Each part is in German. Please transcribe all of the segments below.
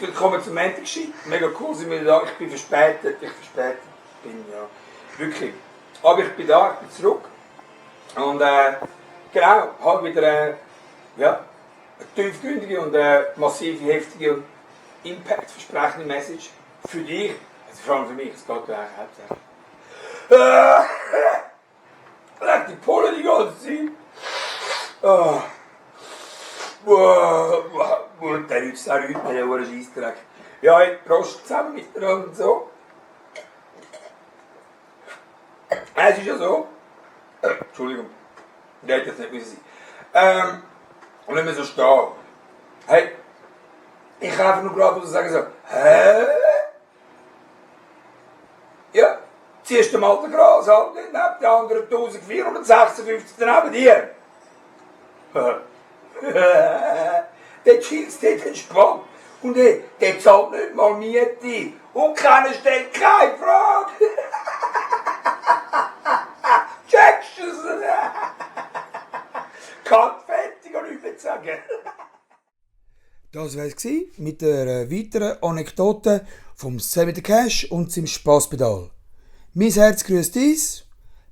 willkommen zum Ntig. Mega cool, sind wir da. Ich bin verspätet. Ja. Wirklich. Aber ich bin da, ich bin zurück. Und genau, habe wieder eine tiefgründige und massive, heftige, impactversprechende Message für dich. Also vor allem für mich, es geht ja eigentlich hauptsächlich. Leg die Pulle die ganze Zeit. Der Rütz, der Scheissdreck. Ja, ich Prost zusammen miteinander und so. Es ist ja so. Entschuldigung. Der hätte jetzt nicht müssen sein. Und wenn wir so stehen. Hey, ich kann einfach nur gerade sagen so, hä? Ja, ziehst du mal den Gras halt nicht neben den anderen 1456 daneben dir. Der chillst dort entspannt. Und der zahlt nicht mal Miete. Und keiner stellt keine Frage. Checkst du es? Kann fertig und nichts mehr sagen. Das war es mit der weiteren Anekdote vom Sämy the Cäsh und seinem Spasspedal. Mein Herz grüßt dies.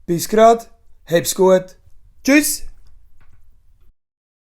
Bis grad. Hab's gut. Tschüss.